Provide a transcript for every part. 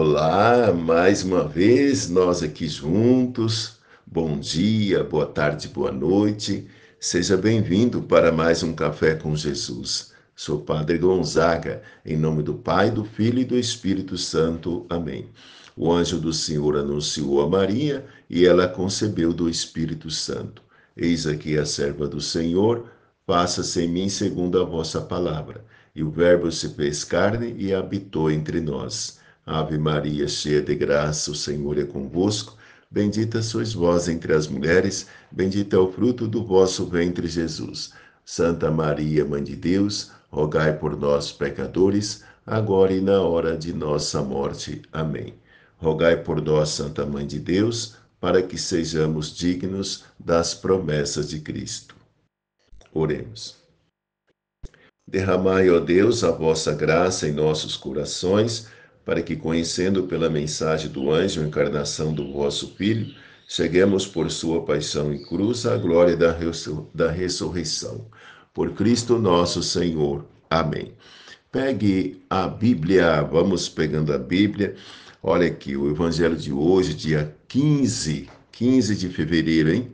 Olá, mais uma vez nós aqui juntos. Bom dia, boa tarde, boa noite. Seja bem-vindo para mais um Café com Jesus. Sou Padre Gonzaga, em nome do Pai, do Filho e do Espírito Santo. Amém. O anjo do Senhor anunciou a Maria e ela concebeu do Espírito Santo. Eis aqui a serva do Senhor, faça-se em mim segundo a vossa palavra. E o Verbo se fez carne e habitou entre nós. Ave Maria, cheia de graça, o Senhor é convosco. Bendita sois vós entre as mulheres, bendito é o fruto do vosso ventre, Jesus. Santa Maria, Mãe de Deus, rogai por nós, pecadores, agora e na hora de nossa morte. Amém. Rogai por nós, Santa Mãe de Deus, para que sejamos dignos das promessas de Cristo. Oremos. Derramai, ó Deus, a vossa graça em nossos corações, para que, conhecendo pela mensagem do anjo a encarnação do vosso Filho, cheguemos por sua paixão e cruz à glória da ressurreição. Por Cristo nosso Senhor. Amém. Pegue a Bíblia, vamos pegando a Bíblia. Olha aqui, o Evangelho de hoje, dia 15 de fevereiro, hein?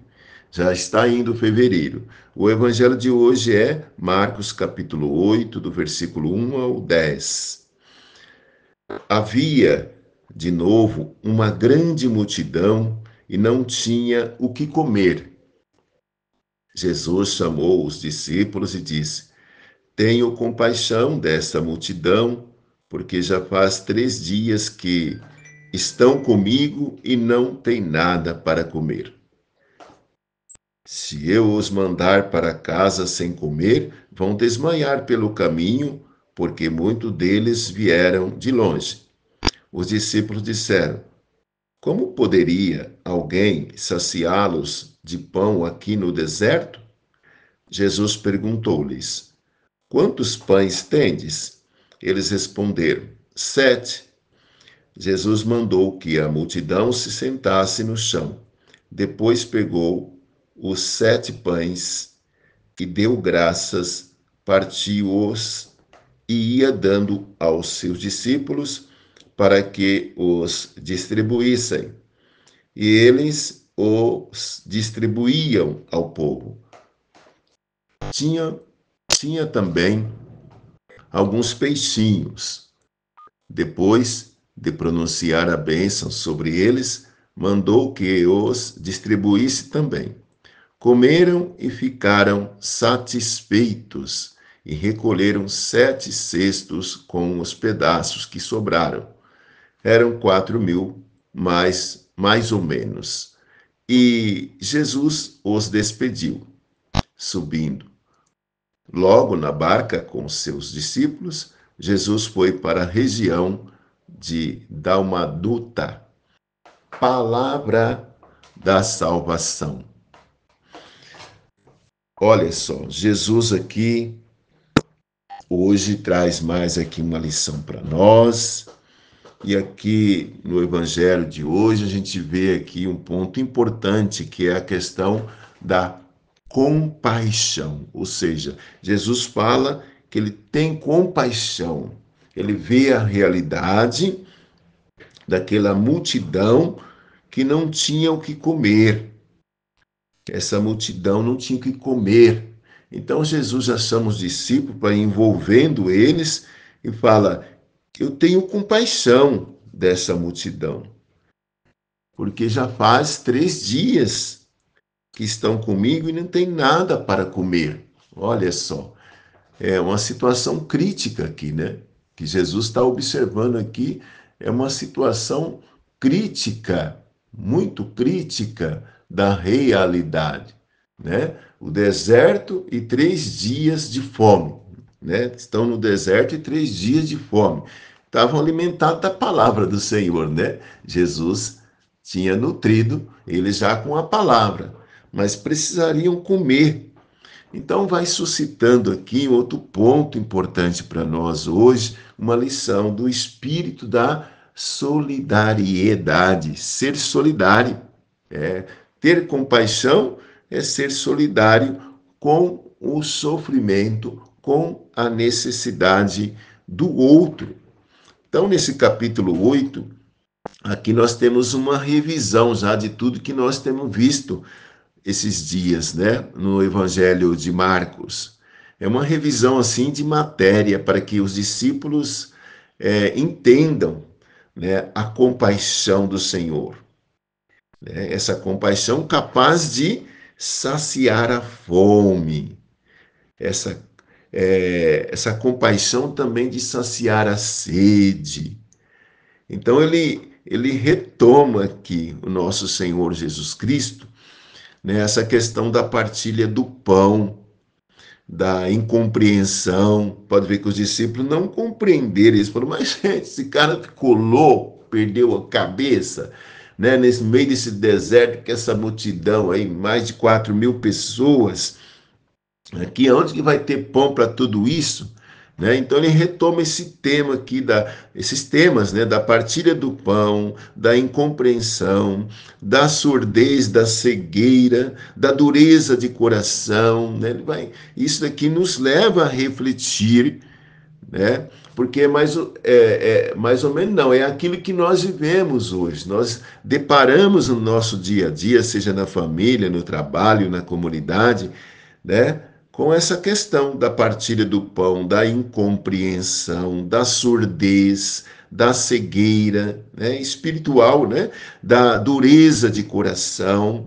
Já está indo fevereiro. O evangelho de hoje é Marcos capítulo 8, do versículo 1 ao 10. Havia, de novo, uma grande multidão e não tinha o que comer. Jesus chamou os discípulos e disse: Tenho compaixão desta multidão, porque já faz 3 dias que estão comigo e não têm nada para comer. Se eu os mandar para casa sem comer, vão desmaiar pelo caminho, porque muitos deles vieram de longe. Os discípulos disseram: Como poderia alguém saciá-los de pão aqui no deserto? Jesus perguntou-lhes: Quantos pães tendes? Eles responderam: 7. Jesus mandou que a multidão se sentasse no chão. Depois pegou os 7 pães e deu graças, partiu-os e ia dando aos seus discípulos para que os distribuíssem. E eles os distribuíam ao povo. Tinha também alguns peixinhos. Depois de pronunciar a bênção sobre eles, mandou que os distribuísse também. Comeram e ficaram satisfeitos e recolheram 7 cestos com os pedaços que sobraram. Eram 4.000, mais ou menos. E Jesus os despediu, subindo. Logo na barca com seus discípulos, Jesus foi para a região de Dalmanuta. Palavra da salvação. Olha só, Jesus aqui hoje traz mais aqui uma lição para nós. E aqui no evangelho de hoje a gente vê aqui um ponto importante, que é a questão da compaixão. Ou seja, Jesus fala que ele tem compaixão. Ele vê a realidade daquela multidão que não tinha o que comer. Essa multidão não tinha o que comer. Então Jesus já chama os discípulos para ir envolvendo eles e fala: eu tenho compaixão dessa multidão, porque já faz 3 dias que estão comigo e não tem nada para comer. Olha só, é uma situação crítica aqui, né? Que Jesus está observando aqui, é uma situação crítica, muito crítica da realidade, né? O deserto e 3 dias de fome, né? Estão no deserto e 3 dias de fome. Estavam alimentados da palavra do Senhor, né? Jesus tinha nutrido eles já com a palavra, mas precisariam comer. Então vai suscitando aqui outro ponto importante para nós hoje, uma lição do espírito da solidariedade, ser solidário. Ter compaixão é ser solidário com o sofrimento, com a necessidade do outro. Então, nesse capítulo 8, aqui nós temos uma revisão já de tudo que nós temos visto esses dias, né, no Evangelho de Marcos. É uma revisão assim de matéria para que os discípulos entendam, né, a compaixão do Senhor, né, essa compaixão capaz de saciar a fome, essa compaixão também de saciar a sede. Então ele retoma aqui o nosso Senhor Jesus Cristo, né, essa questão da partilha do pão, da incompreensão. Pode ver que os discípulos não compreenderam isso. Falaram, mas gente, esse cara ficou louco, perdeu a cabeça, né? Nesse meio desse deserto, com essa multidão aí, mais de 4.000 pessoas, aqui onde que vai ter pão para tudo isso? Né? Então ele retoma esse tema aqui, esses temas, né, da partilha do pão, da incompreensão, da surdez, da cegueira, da dureza de coração. Né? Isso daqui nos leva a refletir, né? Porque mais ou menos não, é aquilo que nós vivemos hoje. Nós deparamos no nosso dia a dia, seja na família, no trabalho, na comunidade, né, com essa questão da partilha do pão, da incompreensão, da surdez, da cegueira, né, espiritual, né, da dureza de coração.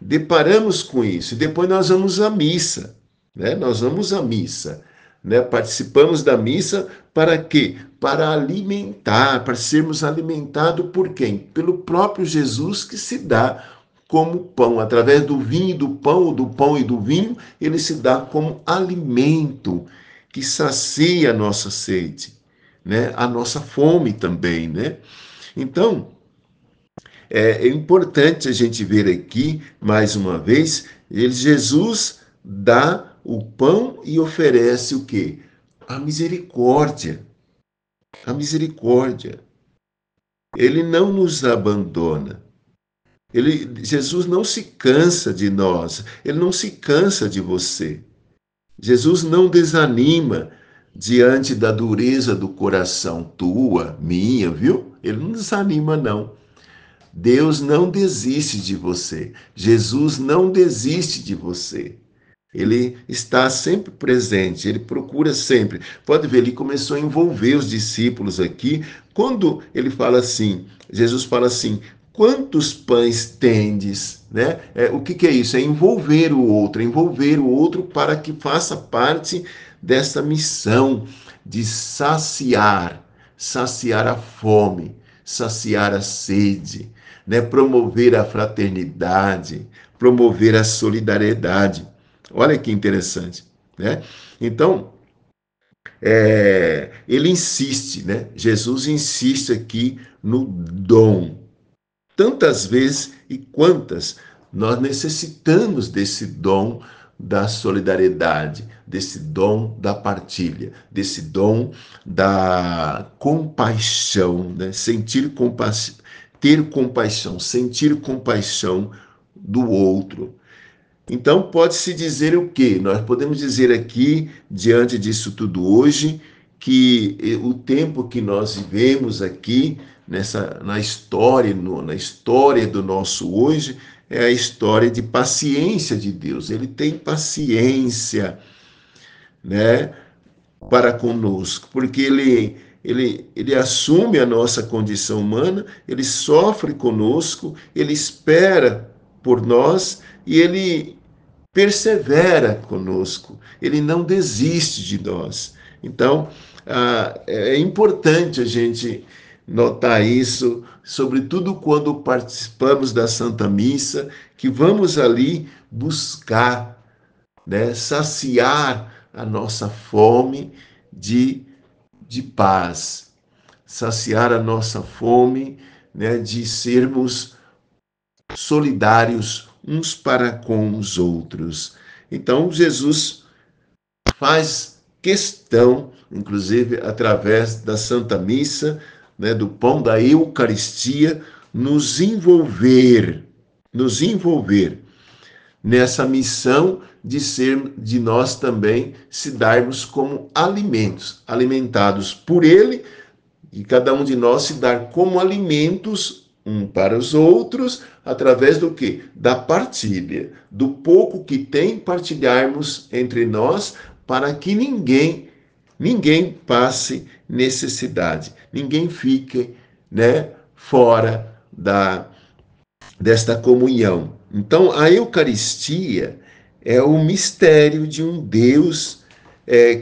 Deparamos com isso e depois nós vamos à missa, né? Nós vamos à missa, né? Participamos da missa para quê? Para alimentar, para sermos alimentados por quem? Pelo próprio Jesus que se dá como pão, através do vinho e do pão e do vinho, ele se dá como alimento que sacia a nossa sede, né? A nossa fome também, né? Então, é importante a gente ver aqui, mais uma vez, Jesus dá o pão e oferece o quê? A misericórdia. A misericórdia. Ele não nos abandona. Jesus não se cansa de nós, ele não se cansa de você. Jesus não desanima diante da dureza do coração tua, minha, viu? Ele não desanima, não. Deus não desiste de você. Jesus não desiste de você. Ele está sempre presente, ele procura sempre. Pode ver, ele começou a envolver os discípulos aqui. Quando ele fala assim, Jesus fala assim, quantos pães tendes? Né? O que é isso? É envolver o outro para que faça parte dessa missão de saciar a fome, saciar a sede, né? Promover a fraternidade, promover a solidariedade. Olha que interessante, né? Então, ele insiste, né? Jesus insiste aqui no dom. Tantas vezes e quantas nós necessitamos desse dom da solidariedade, desse dom da partilha, desse dom da compaixão, né? Ter compaixão, sentir compaixão do outro. Então, pode-se dizer o quê? Nós podemos dizer aqui, diante disso tudo hoje, que o tempo que nós vivemos aqui, na história do nosso hoje, é a história de paciência de Deus. Ele tem paciência, né, para conosco, porque ele assume a nossa condição humana, ele sofre conosco, ele espera por nós e ele persevera conosco, ele não desiste de nós. Então, é importante a gente notar isso, sobretudo quando participamos da Santa Missa, que vamos ali buscar, né, saciar a nossa fome de paz, saciar a nossa fome, né, de sermos solidários uns para com os outros. Então, Jesus faz questão, inclusive através da Santa Missa, né, do pão da Eucaristia, nos envolver nessa missão de nós também se darmos como alimentos, alimentados por Ele, e cada um de nós se dar como alimentos um para os outros, através do quê? Da partilha, do pouco que tem, partilharmos entre nós, para que ninguém passe necessidade, ninguém fique, né, fora desta comunhão. Então, a Eucaristia é o mistério de um Deus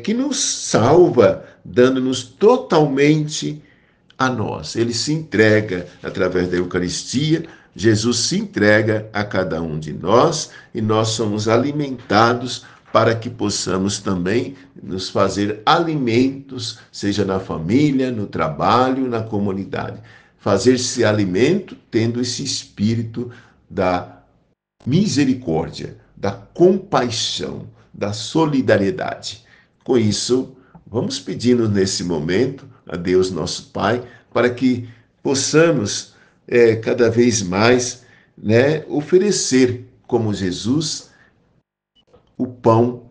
que nos salva, dando-nos totalmente a nós. Ele se entrega através da Eucaristia, Jesus se entrega a cada um de nós e nós somos alimentados para que possamos também nos fazer alimentos, seja na família, no trabalho, na comunidade. Fazer-se alimento tendo esse espírito da misericórdia, da compaixão, da solidariedade. Com isso, vamos pedindo nesse momento a Deus nosso Pai, para que possamos cada vez mais, né, oferecer como Jesus o pão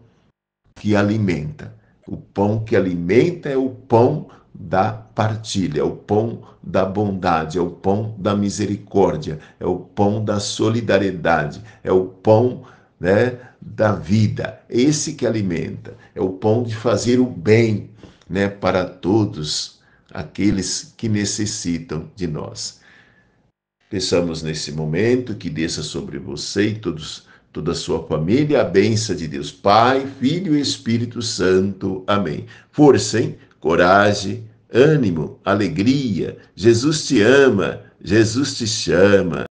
que alimenta. O pão que alimenta é o pão da partilha, é o pão da bondade, é o pão da misericórdia, é o pão da solidariedade, é o pão, né, da vida. Esse que alimenta, é o pão de fazer o bem, né, para todos aqueles que necessitam de nós. Peçamos nesse momento que desça sobre você e toda a sua família a bênção de Deus, Pai, Filho e Espírito Santo. Amém. Força, hein? Coragem, ânimo, alegria. Jesus te ama, Jesus te chama.